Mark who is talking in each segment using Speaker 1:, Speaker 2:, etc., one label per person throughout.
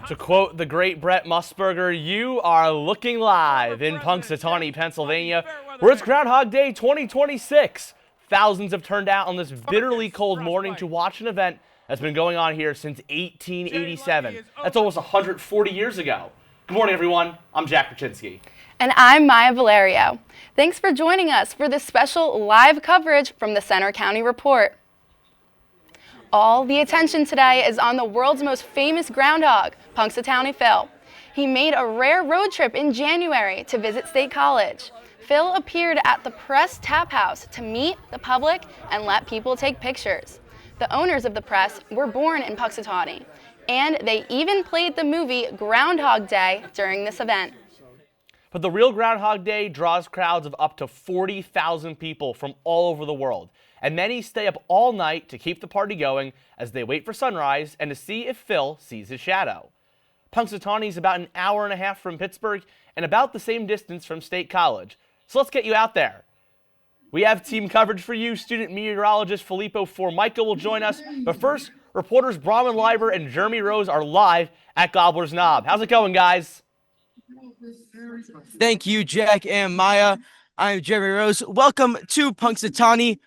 Speaker 1: To quote the great Brett Musburger, you are looking live in Punxsutawney, Pennsylvania, where it's Groundhog Day 2026. Thousands have turned out on this bitterly cold morning to watch an event that's been going on here since 1887. That's almost 140 years ago. Good morning, everyone. I'm Jack Raczynski.
Speaker 2: And I'm Maya Valerio. Thanks for joining us for this special live coverage from the Center County Report. All the attention today is on the world's most famous groundhog, Punxsutawney Phil. He made a rare road trip in January to visit State College. Phil appeared at the Press Tap House to meet the public and let people take pictures. The owners of the press were born in Punxsutawney, and they even played the movie Groundhog Day during this event.
Speaker 1: But the real Groundhog Day draws crowds of up to 40,000 people from all over the world, and many stay up all night to keep the party going as they wait for sunrise and to see if Phil sees his shadow. Punxsutawney is about an hour and a half from Pittsburgh and about the same distance from State College, so let's get you out there. We have team coverage for you. Student meteorologist Filippo Formica will join us, but first, reporters Bronwyn Leiber and Jeremy Rose are live at Gobbler's Knob. How's it going, guys?
Speaker 3: Thank you, Jack and Maya. I'm Jeremy Rose. Welcome to Punxsutawney.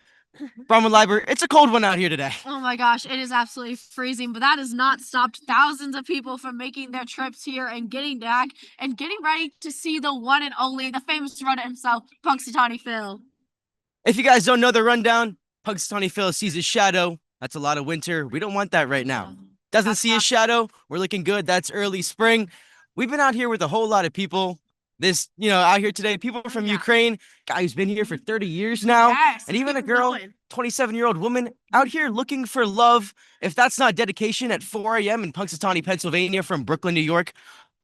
Speaker 3: Bronwyn Leiber, it's a cold one out here today.
Speaker 4: Oh my gosh, it is absolutely freezing, but that has not stopped thousands of people from making their trips here and getting back and getting ready to see the one and only, the famous runner himself, Punxsutawney Phil.
Speaker 3: If you guys don't know the rundown, Punxsutawney Phil sees his shadow. That's a lot of winter. We don't want that right now. Doesn't see his shadow. We're looking good. That's early spring. We've been out here with a whole lot of people. Out here today, people from Ukraine, guy who's been here for 30 years now, and even a girl, 27-year-old woman out here looking for love. If that's not dedication at 4 a.m. in Punxsutawney, Pennsylvania from Brooklyn, New York,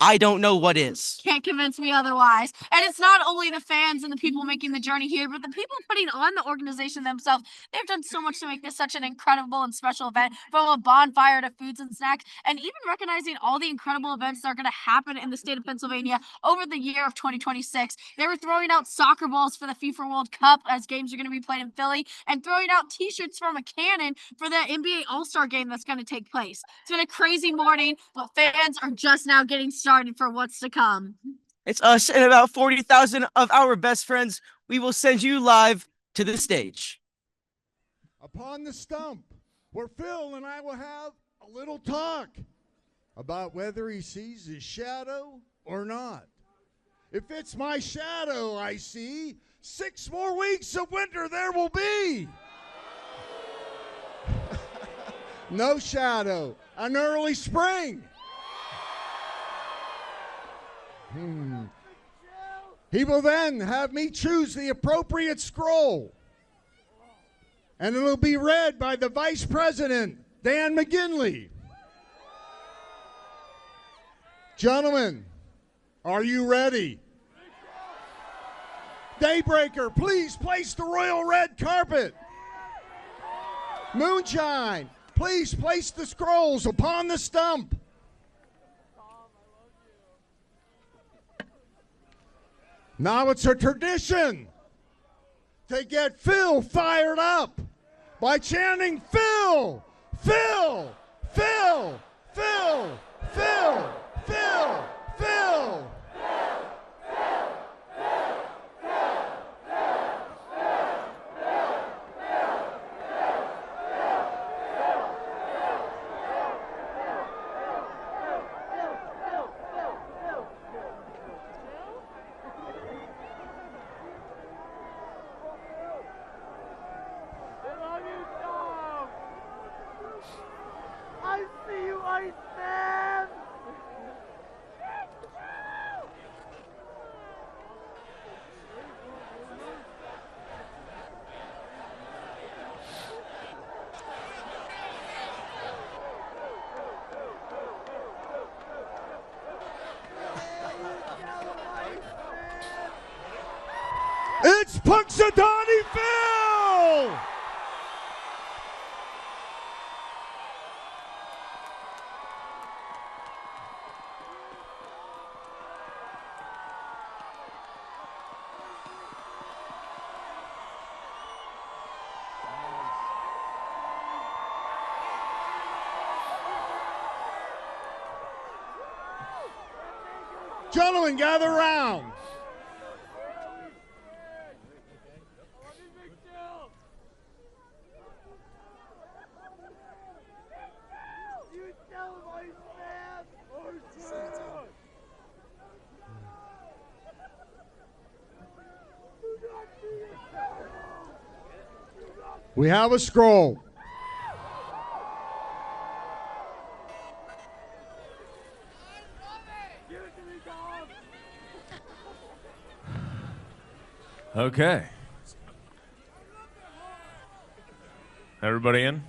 Speaker 3: I don't know what is.
Speaker 4: Can't convince me otherwise. And it's not only the fans and the people making the journey here, but the people putting on the organization themselves. They've done so much to make this such an incredible and special event, from a bonfire to foods and snacks, and even recognizing all the incredible events that are going to happen in the state of Pennsylvania over the year of 2026. They were throwing out soccer balls for the FIFA World Cup as games are going to be played in Philly, and throwing out t-shirts from a cannon for the NBA All-Star game that's going to take place. It's been a crazy morning, but fans are just now getting started for what's to come.
Speaker 3: It's us and about 40,000 of our best friends. We will send you live to the stage.
Speaker 5: Upon the stump, where Phil and I will have a little talk about whether he sees his shadow or not. If it's my shadow I see, 6 more weeks of winter there will be. No shadow, an early spring. He will then have me choose the appropriate scroll, and it'll be read by the Vice President, Dan McGinley. Gentlemen, are you ready? Daybreaker, please place the royal red carpet. Moonshine, please place the scrolls upon the stump. Now it's a tradition to get Phil fired up by chanting Phil, Phil, Phil, Phil, Phil, Phil, Phil. It's Punxsutawney Phil! Gentlemen, gather round. We have a scroll.
Speaker 6: Okay. Everybody in?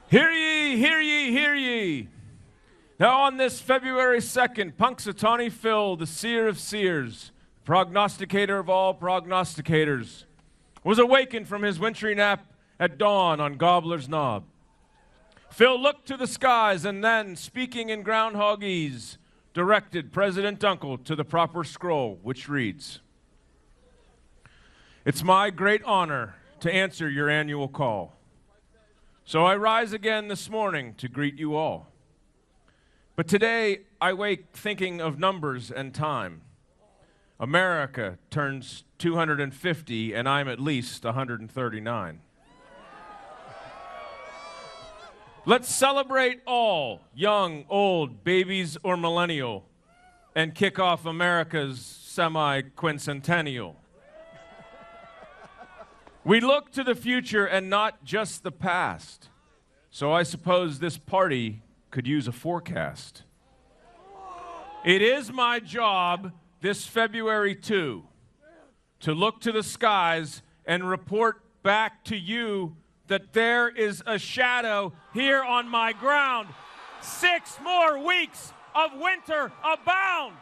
Speaker 6: Hear ye, hear ye, hear ye. Now on this February 2nd, Punxsutawney Phil, the seer of seers, prognosticator of all prognosticators, was awakened from his wintry nap at dawn on Gobbler's Knob. Phil looked to the skies and then, speaking in Groundhogese, directed President Dunkel to the proper scroll, which reads, "It's my great honor to answer your annual call. So I rise again this morning to greet you all. But today I wake thinking of numbers and time. America turns 250 and I'm at least 139. Let's celebrate all, young, old, babies, or millennial, and kick off America's semi-quincentennial. We look to the future and not just the past, so I suppose this party could use a forecast. It is my job this February 2 to look to the skies and report back to you that there is a shadow here on my ground. 6 more weeks of winter abound.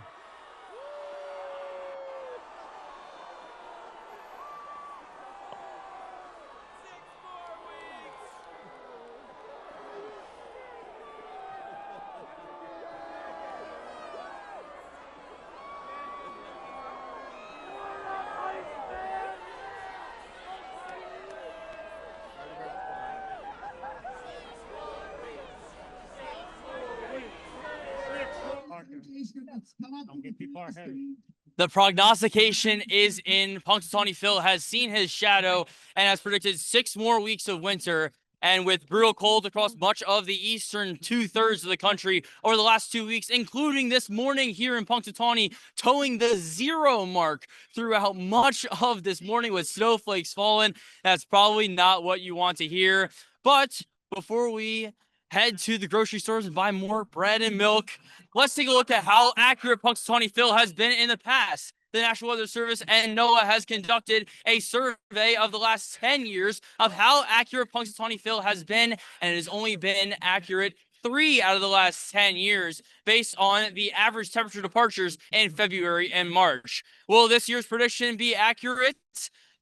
Speaker 7: The prognostication is in. Punxsutawney Phil has seen his shadow and has predicted 6 more weeks of winter. And with brutal cold across much of the eastern 2/3 of the country over the last 2 weeks, including this morning here in Punxsutawney, towing the 0 mark throughout much of this morning with snowflakes falling. That's probably not what you want to hear. But before we head to the grocery stores and buy more bread and milk, let's take a look at how accurate Punxsutawney Phil has been in the past. The National Weather Service and NOAA has conducted a survey of the last 10 years of how accurate Punxsutawney Phil has been, and it has only been accurate 3 out of the last 10 years based on the average temperature departures in February and March. Will this year's prediction be accurate?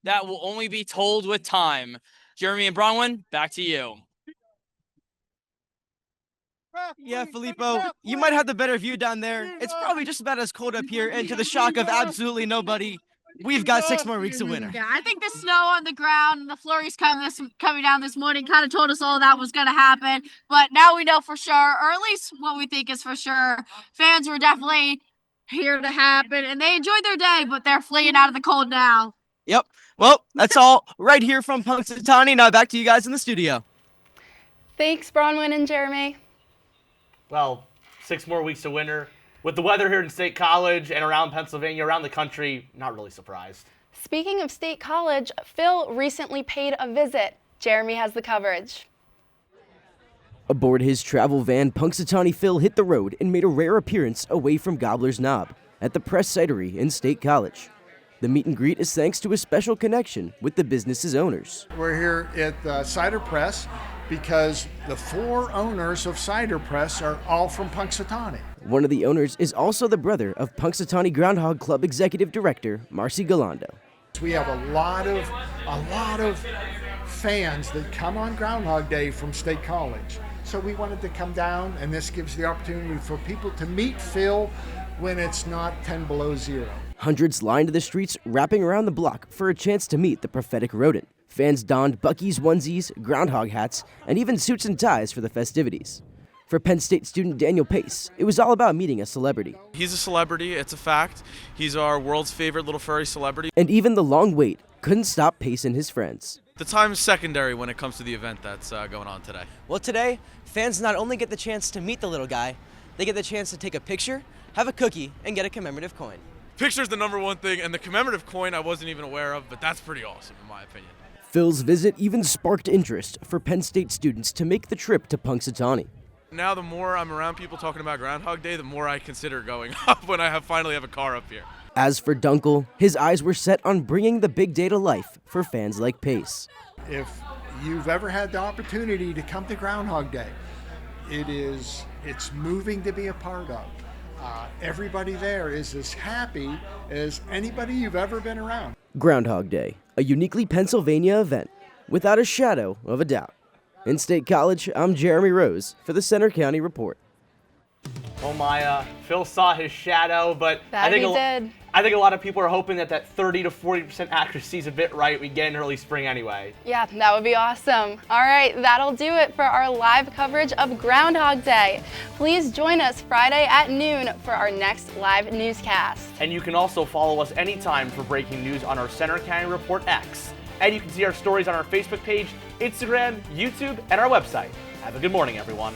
Speaker 7: That will only be told with time. Jeremy and Bronwyn, back to you.
Speaker 3: Yeah, Filippo, you might have the better view down there. It's probably just about as cold up here, and to the shock of absolutely nobody, we've got 6 more weeks of winter.
Speaker 4: Yeah, I think the snow on the ground and the flurries coming down this morning kind of told us all that was going to happen. But now we know for sure, or at least what we think is for sure. Fans were definitely here to happen, and they enjoyed their day, but they're fleeing out of the cold now.
Speaker 3: Yep. Well, that's all right here from Punxsutawney. Now back to you guys in the studio.
Speaker 2: Thanks, Bronwyn and Jeremy.
Speaker 1: Well, 6 more weeks of winter. With the weather here in State College and around Pennsylvania, around the country, not really surprised.
Speaker 2: Speaking of State College, Phil recently paid a visit. Jeremy has the coverage.
Speaker 8: Aboard his travel van, Punxsutawney Phil hit the road and made a rare appearance away from Gobbler's Knob at the Press Cidery in State College. The meet and greet is thanks to a special connection with the business's owners.
Speaker 5: We're here at the Cider Press because the 4 owners of Cider Press are all from Punxsutawney.
Speaker 8: One of the owners is also the brother of Punxsutawney Groundhog Club Executive Director Marcy Galando.
Speaker 5: We have a lot of fans that come on Groundhog Day from State College. So we wanted to come down, and this gives the opportunity for people to meet Phil when it's not 10 below 0.
Speaker 8: Hundreds lined the streets, wrapping around the block for a chance to meet the prophetic rodent. Fans donned Buc-ee's onesies, Groundhog hats, and even suits and ties for the festivities. For Penn State student Daniel Pace, it was all about meeting a celebrity.
Speaker 9: He's a celebrity, it's a fact. He's our world's favorite little furry celebrity.
Speaker 8: And even the long wait couldn't stop Pace and his friends.
Speaker 9: The time is secondary when it comes to the event that's going on today.
Speaker 3: Well, today, fans not only get the chance to meet the little guy, they get the chance to take a picture, have a cookie, and get a commemorative coin.
Speaker 9: Picture's the number one thing, and the commemorative coin I wasn't even aware of, but that's pretty awesome in my opinion.
Speaker 8: Phil's visit even sparked interest for Penn State students to make the trip to Punxsutawney.
Speaker 9: Now the more I'm around people talking about Groundhog Day, the more I consider going up when I finally have a car up here.
Speaker 8: As for Dunkel, his eyes were set on bringing the big day to life for fans like Pace.
Speaker 10: If you've ever had the opportunity to come to Groundhog Day, it's moving to be a part of. Everybody there is as happy as anybody you've ever been around.
Speaker 8: Groundhog Day, a uniquely Pennsylvania event, without a shadow of a doubt. In State College, I'm Jeremy Rose for the Center County Report.
Speaker 1: Oh my, Phil saw his shadow, but
Speaker 2: That
Speaker 1: I think
Speaker 2: he did.
Speaker 1: I think a lot of people are hoping that 30 to 40% accuracy is a bit right. We get in early spring anyway.
Speaker 2: Yeah, that would be awesome. All right, that'll do it for our live coverage of Groundhog Day. Please join us Friday at noon for our next live newscast.
Speaker 1: And you can also follow us anytime for breaking news on our Center County Report X. And you can see our stories on our Facebook page, Instagram, YouTube, and our website. Have a good morning, everyone.